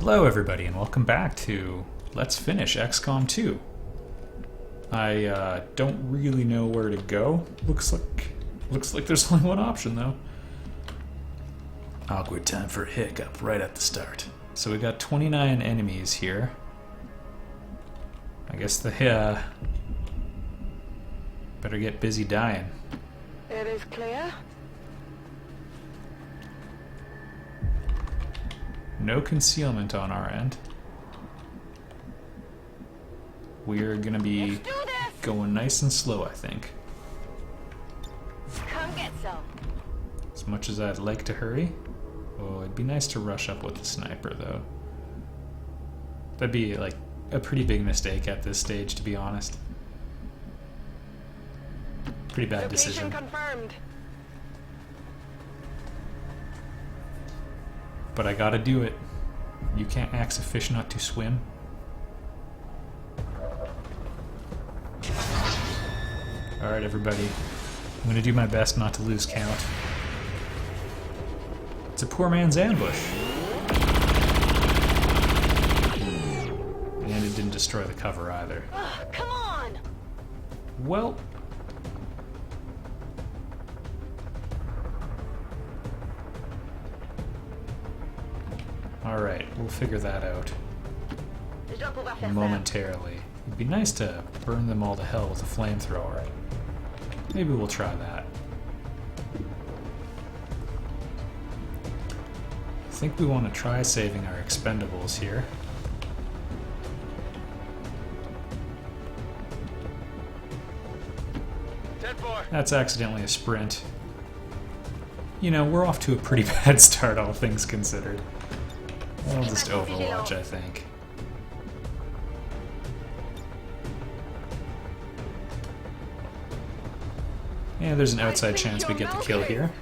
Hello everybody and welcome back to Let's Finish XCOM 2. I don't really know where to go. Looks like there's only one option though. Awkward time for a hiccup right at the start. So we got 29 enemies here. I guess the better get busy dying. It is clear. No concealment on our end. We're gonna be going nice and slow, I think. Come get some. As much as I'd like to hurry. Oh, it'd be nice to rush up with the sniper, though. That'd be, like, a pretty big mistake at this stage, to be honest. Pretty bad decision. Location confirmed. But I gotta do it. You can't ask a fish not to swim. Alright, everybody. I'm gonna do my best not to lose count. It's a poor man's ambush. And it didn't destroy the cover either. Come on! Well... Alright, we'll figure that out momentarily. It'd be nice to burn them all to hell with a flamethrower. Maybe we'll try that. I think we want to try saving our expendables here. That's accidentally a sprint. You know, we're off to a pretty bad start, all things considered. I'll just Overwatch, I think. Yeah, there's an outside chance we get the kill here.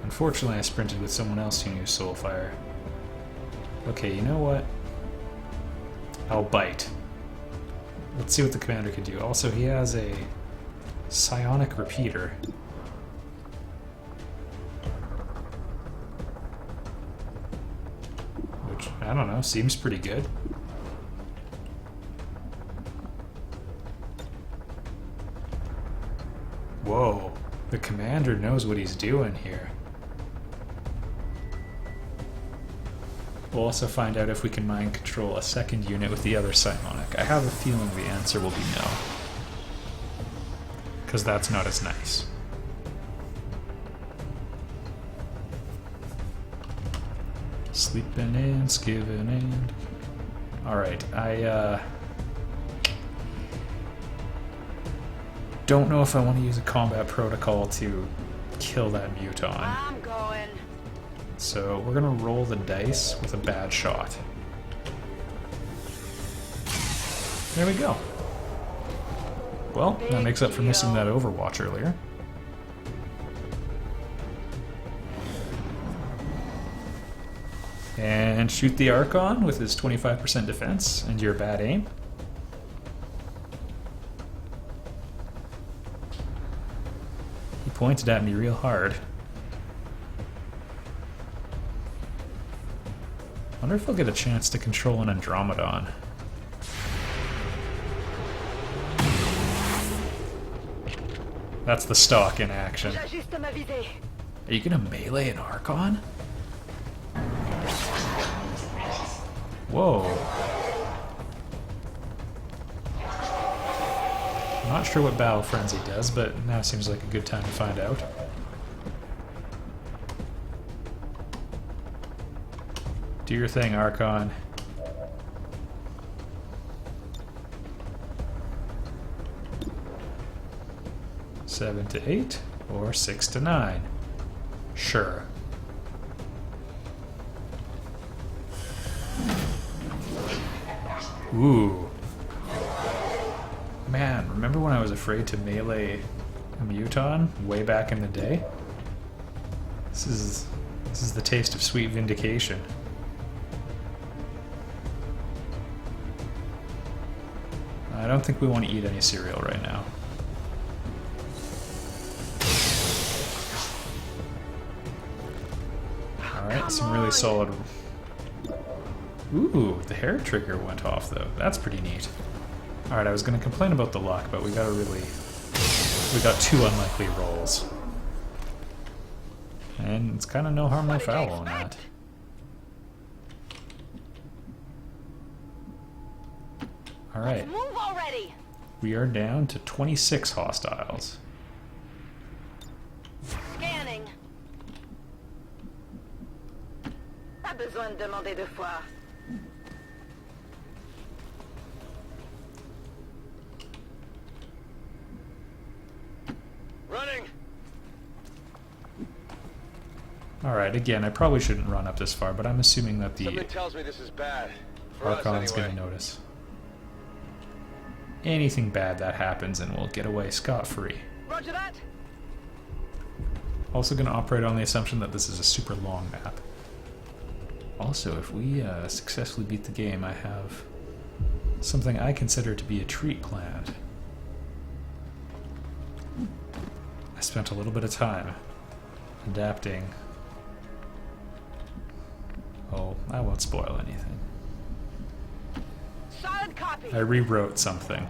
Unfortunately, I sprinted with someone else who knew Soulfire. Okay, you know what? I'll bite. Let's see what the commander can do. Also, he has a psionic repeater. Which, I don't know, seems pretty good. Whoa, the commander knows what he's doing here. We'll also find out if we can mind control a second unit with the other psionic. I have a feeling the answer will be no. Because that's not as nice. Sleeping and skiving and... Alright, I don't know if I want to use a combat protocol to kill that muton. I'm going. So we're gonna roll the dice with a bad shot. There we go. Well, that makes up for missing that Overwatch earlier. And shoot the Archon with his 25% defense and your bad aim. He pointed at me real hard. I wonder if I'll get a chance to control an Andromedon. That's the stock in action. Are you gonna melee an Archon? Whoa. I'm not sure what Battle Frenzy does, but now seems like a good time to find out. Do your thing, Archon. Seven to 8, or 6 to 9. Sure. Ooh. Man, remember when I was afraid to melee a muton way back in the day? This is the taste of sweet vindication. I don't think we want to eat any cereal right now. Alright, some really solid... Ooh, the hair trigger went off though. That's pretty neat. Alright, I was going to complain about the luck, but we got two unlikely rolls. And it's kind of no harm, no foul on that. Alright. Move already. We are down to 26 hostiles. Scanning. Pas besoin de demander deux fois. Running. Alright, again, I probably shouldn't run up this far, but I'm assuming that the Something tells me this is bad. For us, Archon's anyway. gonna notice. Anything bad that happens and we'll get away scot-free. Roger that. Also gonna operate on the assumption that this is a super long map. Also, if we successfully beat the game, I have something I consider to be a treat planned. I spent a little bit of time adapting. Oh, I won't spoil anything. Solid copy. I rewrote something.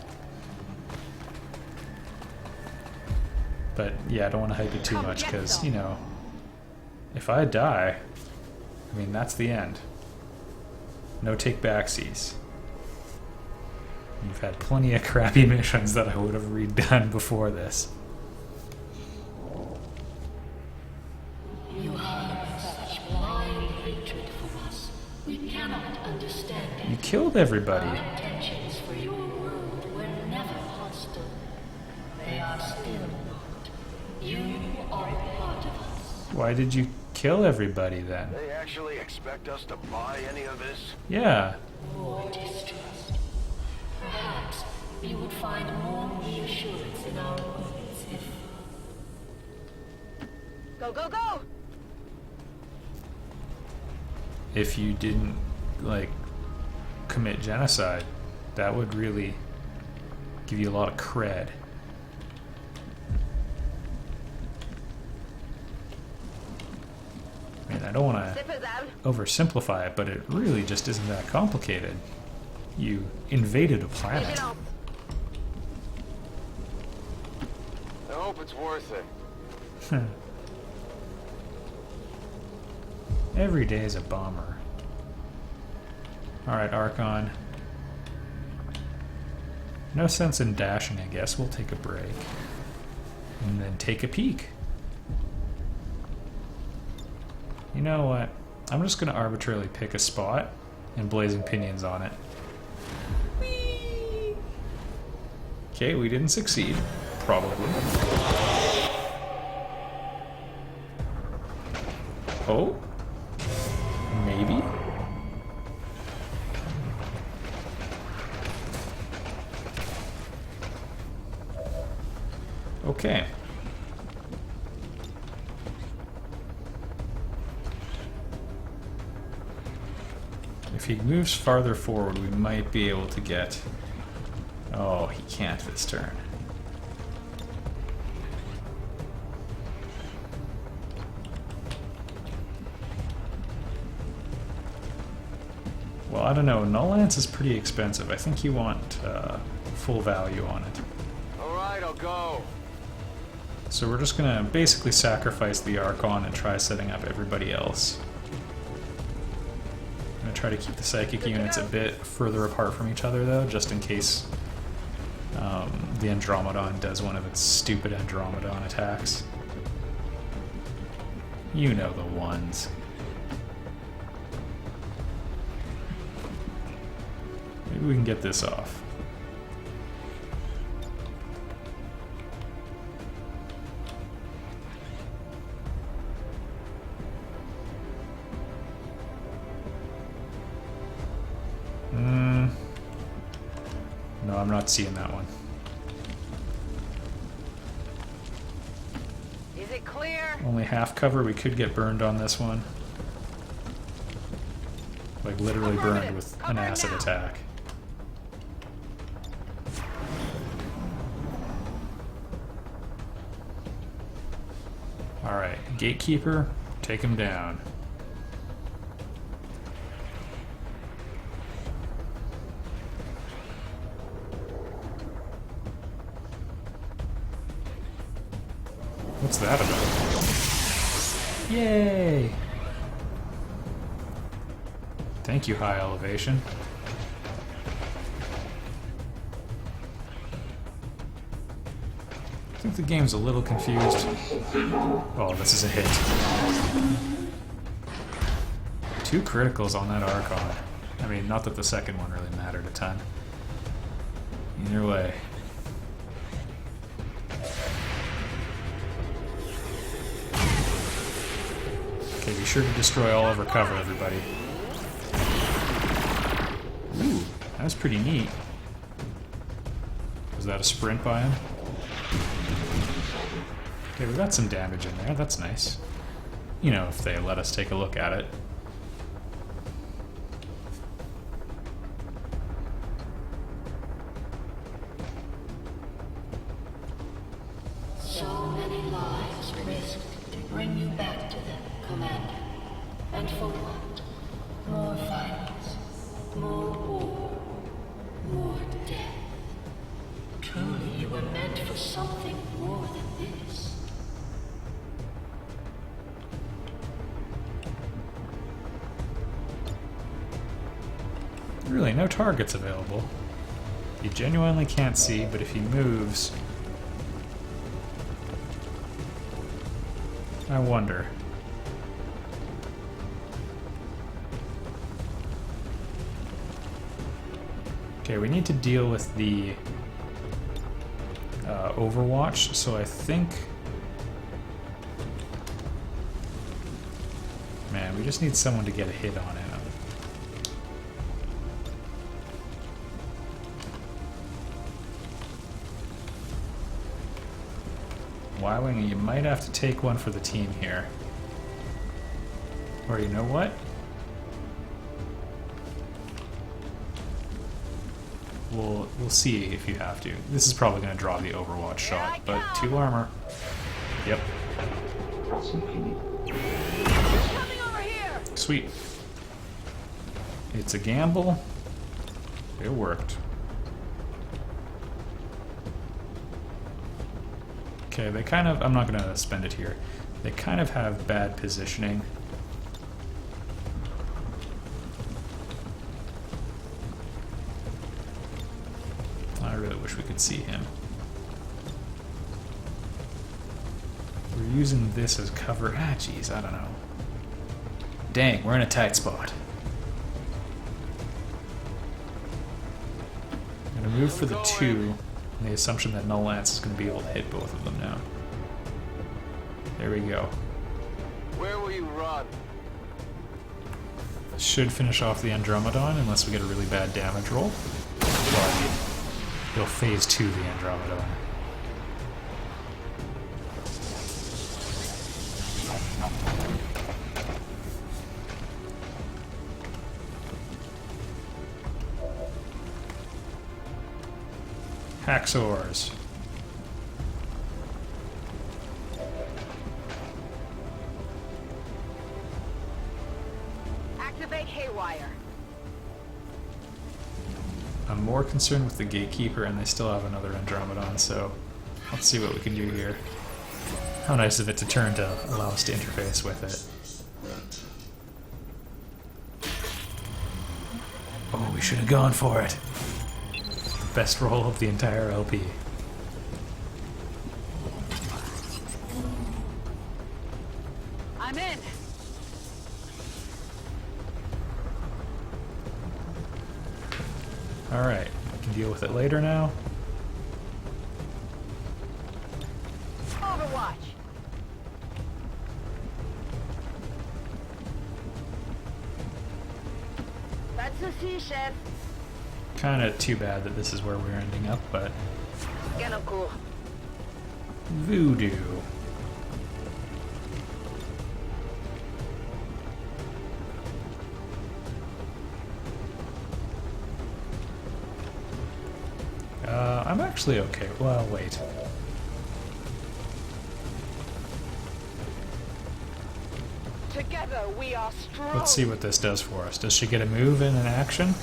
But yeah, I don't want to hype it too much because, you know, if I die, I mean, that's the end. No take backsies. You've had plenty of crappy missions that I would have redone before this. You have such blind hatred for us. We cannot understand it. You killed everybody. Our intentions for your world were never hostile. They are still not. You are a part of us. Why did you kill everybody then? They actually expect us to buy any of this? Yeah. More distrust. Perhaps you would find more reassurance in our words if... Go, go, go. If you didn't, like, commit genocide, that would really give you a lot of cred. I mean, I don't want to Zippers out. oversimplify it, but it really just isn't that complicated. You invaded a planet. Vigilance. I hope it's worth it. Every day is a bomber. Alright, Archon. No sense in dashing, I guess. We'll take a break. And then take a peek. You know what? I'm just going to arbitrarily pick a spot and blazing pinions on it. Okay, we didn't succeed. Probably. Oh? Maybe? Okay. If he moves farther forward, we might be able to get... Oh, he can't this turn. Well, I don't know. Null Lance is pretty expensive. I think you want full value on it. Alright, I'll go. So we're just gonna basically sacrifice the Archon and try setting up everybody else. I'm gonna try to keep the psychic units a bit further apart from each other though, just in case the Andromedon does one of its stupid Andromedon attacks. You know the ones. Maybe we can get this off. No, I'm not seeing that one. Is it clear? Only half cover. We could get burned on this one. Like literally burned with an acid attack. Alright, Gatekeeper, take him down. What's that about? Yay! Thank you, high elevation. I think the game's a little confused. Oh, this is a hit. 2 criticals on that Archon. I mean, not that the second one really mattered a ton. Either way. Okay, be sure to destroy all of our cover, everybody. Ooh, that was pretty neat. Was that a sprint by him? Okay, we got some damage in there, that's nice. You know, if they let us take a look at it. So many lives risked to bring you back to them, Commander. And for what? More violence, more war, more death. Truly, you were meant for something more than this. Really, no targets available. You genuinely can't see, but if he moves... I wonder. Okay, we need to deal with the Overwatch, so I think... Man, we just need someone to get a hit on him. Y-Wing, you might have to take one for the team here. Or you know what? We'll see if you have to. This is probably going to draw the Overwatch shot, but 2 armor. Yep. Coming over here! Sweet. It's a gamble. It worked. Okay, they kind of... I'm not going to spend it here. They kind of have bad positioning. I really wish we could see him. We're using this as cover. Ah, jeez, I don't know. Dang, we're in a tight spot. I'm going to move for the 2, on the assumption that Null Lance is going to be able to hit both of them now. There we go. Where will you run? Should finish off the Andromedon unless we get a really bad damage roll. But he'll phase 2 the Andromedon. Haxors. Activate Haywire. I'm more concerned with the Gatekeeper, and they still have another Andromedon, so let's see what we can do here. How nice of it to turn to allow us to interface with it. Oh, we should have gone for it. Best roll of the entire LP. I'm in. Alright, we can deal with it later now. Overwatch. Pas de soucis, chef. Kind of too bad that this is where we're ending up, but... Gain en cours. Voodoo. I'm actually okay. Well, wait. Together we are strong. Let's see what this does for us. Does she get a move and an action?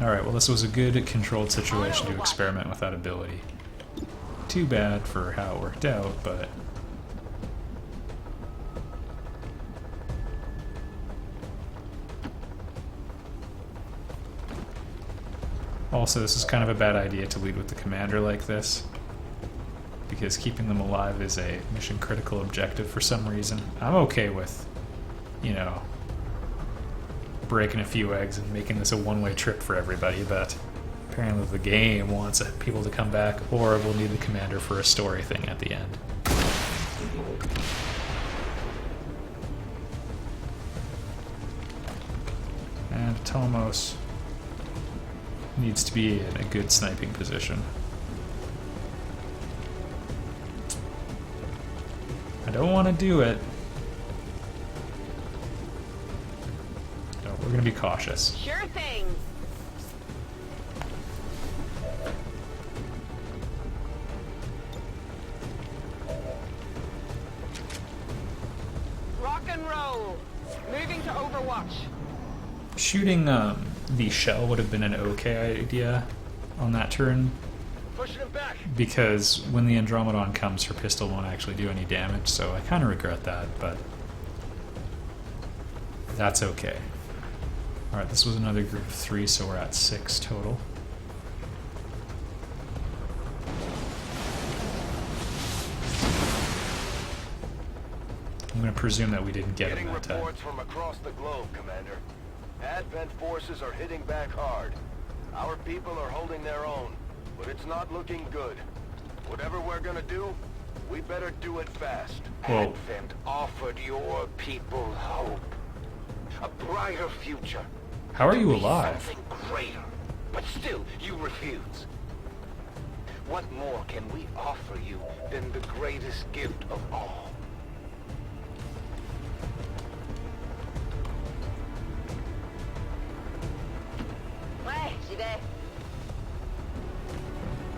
Alright, well this was a good controlled situation to experiment with that ability. Too bad for how it worked out, but... Also, this is kind of a bad idea to lead with the commander like this, because keeping them alive is a mission critical objective for some reason. I'm okay with, you know, breaking a few eggs and making this a one-way trip for everybody, but apparently the game wants people to come back, or we'll need the commander for a story thing at the end. And Tomos needs to be in a good sniping position. I don't want to do it. No, we're going to be cautious. Sure thing. Rock and roll. Moving to Overwatch. Shooting the shell would have been an okay idea on that turn, Pushing him back. because when the Andromedon comes, her pistol won't actually do any damage, so I kind of regret that, but that's okay. Alright, this was another group of 3, so we're at 6 total. I'm going to presume that we didn't get him Getting that time. reports from across the globe, Commander. Advent forces are hitting back hard. Our people are holding their own, but it's not looking good. Whatever we're gonna do, we better do it fast. Well, Advent offered your people hope. A brighter future. how are To you be alive? Something greater. But still, you refuse. What more can we offer you than the greatest gift of all? Ouais, j'y vais.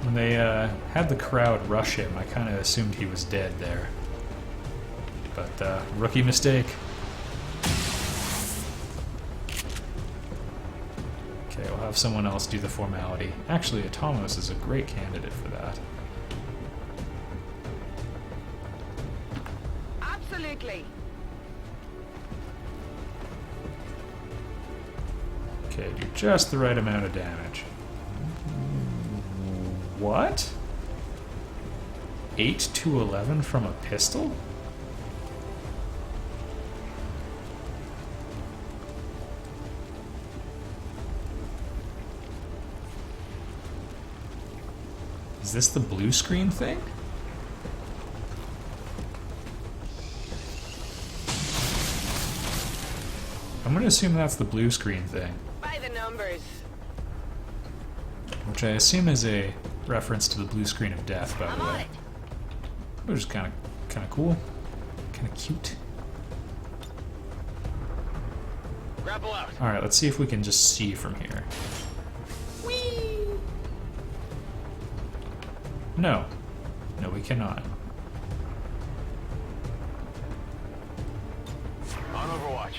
When they had the crowd rush him, I kind of assumed he was dead there. But rookie mistake. Okay, we'll have someone else do the formality. Actually, Atomos is a great candidate for that. Absolutely. Okay, do just the right amount of damage. What? 8 to 11 from a pistol? Is this the blue screen thing? I'm gonna assume that's the blue screen thing, By the numbers. which I assume is a reference to the blue screen of death, by I'm the on way. it. Which is kind of cool, kind of cute. Grapple out. All right, let's see if we can just see from here. No, no, we cannot. On Overwatch.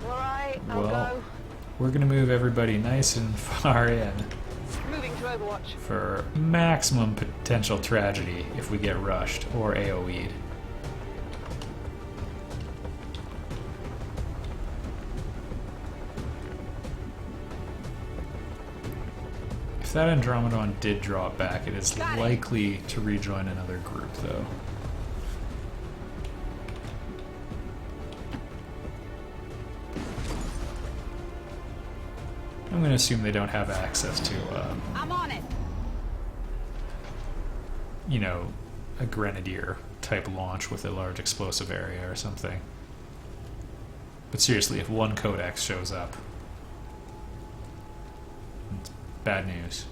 Alright, I'll Well, go. we're gonna move everybody nice and far in Moving to Overwatch. for maximum potential tragedy if we get rushed or AoE'd. If that Andromedon did draw it back, it is Got it. likely to rejoin another group, though. I'm going to assume they don't have access to, I'm on it. you know, a Grenadier type launch with a large explosive area or something. But seriously, if one Codex shows up, it's bad news.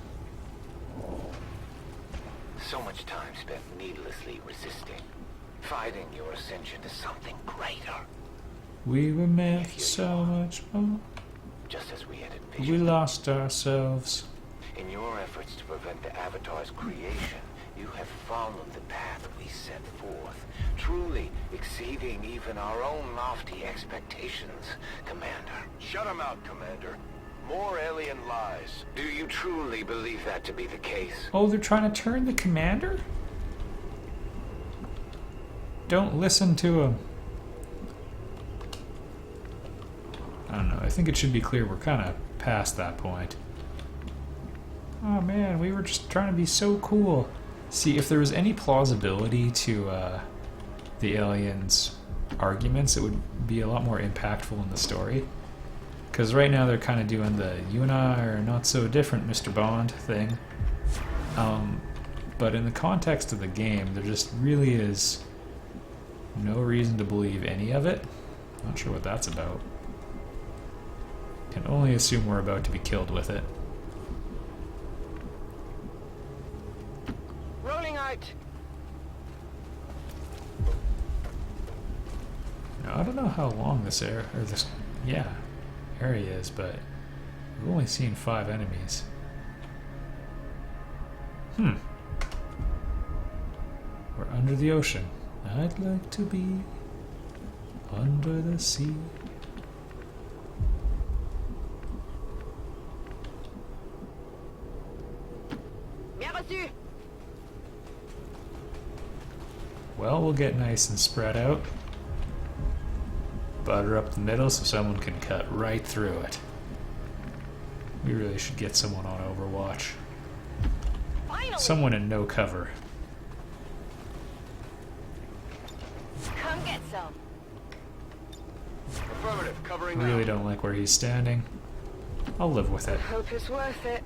So much time spent needlessly resisting, fighting your ascension to something greater, We were meant for so much more. just as we had We envisioned. lost ourselves. In your efforts to prevent the Avatar's creation, You have followed the path we set forth, truly exceeding even our own lofty expectations, Commander. Shut him out, Commander. More alien lies. Do you truly believe that to be the case? Oh, they're trying to turn the commander? Don't listen to him. I don't know. I think it should be clear we're kind of past that point. Oh man, we were just trying to be so cool. See, if there was any plausibility to the aliens' arguments, it would be a lot more impactful in the story. Because right now they're kind of doing the "you and I are not so different, Mr. Bond" thing. But in the context of the game, there just really is no reason to believe any of it. Not sure what that's about. Can only assume we're about to be killed with it. Rolling out. Now, I don't know how long this area is, but we've only seen 5 enemies. We're under the ocean. I'd like to be under the sea. Bien reçu. Well, we'll get nice and spread out. Butter up the middle so someone can cut right through it. We really should get someone on Overwatch. Finally. Someone in no cover. Come get some. Affirmative, covering I really now. don't like where he's standing. I'll live with it. Hope it's worth it.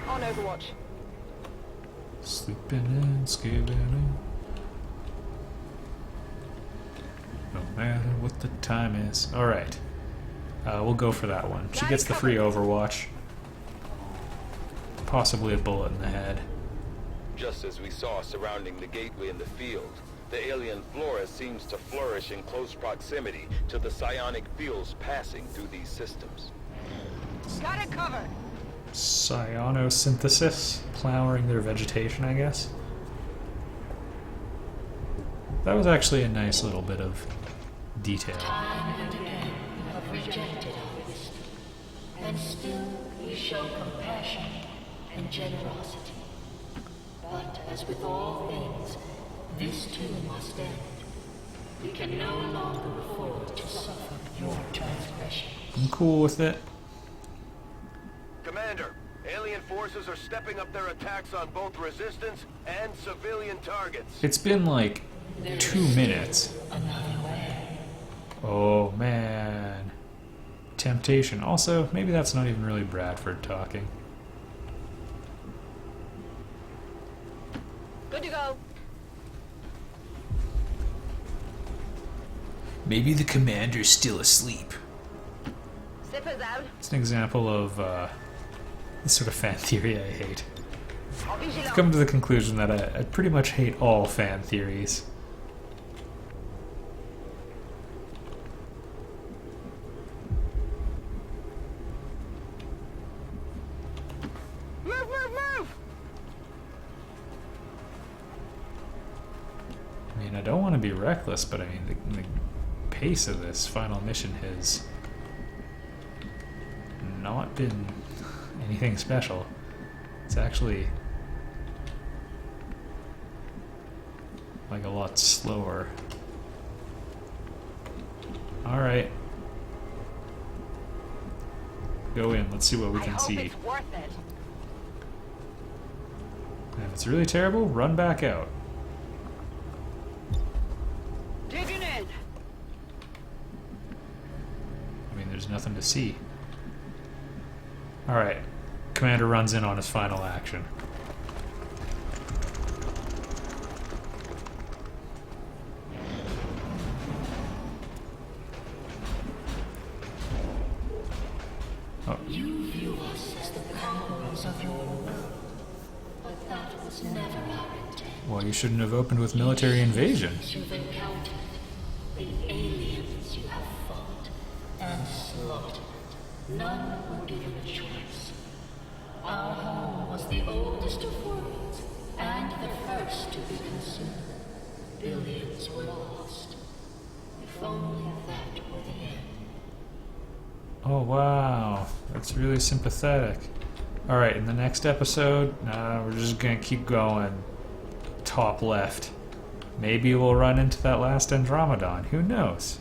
On Overwatch. Sleeping and skipping in. No matter what the time is. Alright. We'll go for that one. She gets the free Overwatch. Possibly a bullet in the head. Just as we saw surrounding the gateway in the field, the alien flora seems to flourish in close proximity to the psionic fields passing through these systems. Got it covered. Cyanosynthesis, plowing their vegetation, I guess. That was actually a nice little bit of detail. Time and again you have rejected our wisdom, and still you show compassion and generosity. But as with all things, this too must end. We can no longer afford to suffer your transgression. I'm cool with it. Commander, alien forces are stepping up their attacks on both resistance and civilian targets. It's been like 2 minutes. Another way. Oh man. Temptation. Also, maybe that's not even really Bradford talking. Good to go. Maybe the commander's still asleep. Zippers out. It's an example of the sort of fan theory I hate. En I've vigilance. come to the conclusion that I pretty much hate all fan theories. Move, move, move. I mean, I don't want to be reckless, but I mean, the pace of this final mission has not been anything special. It's actually like a lot slower. Alright. Go in, let's see what we I can hope see. it's worth it. And if it's really terrible, run back out. Digging in. I mean, there's nothing to see. Alright. Commander runs in on his final action. Oh, You view us as the conquerors of your world, but that was never our intent. well, you shouldn't have opened with military invasion. You've encountered, the aliens you have fought and slaughtered. None were given a choice. Our home was the oldest of worlds, and the first to be consumed. Billions were lost. If only that were the end. Oh wow, that's really sympathetic. Alright, in the next episode, we're just gonna keep going. Top left. Maybe we'll run into that last Andromedon, who knows?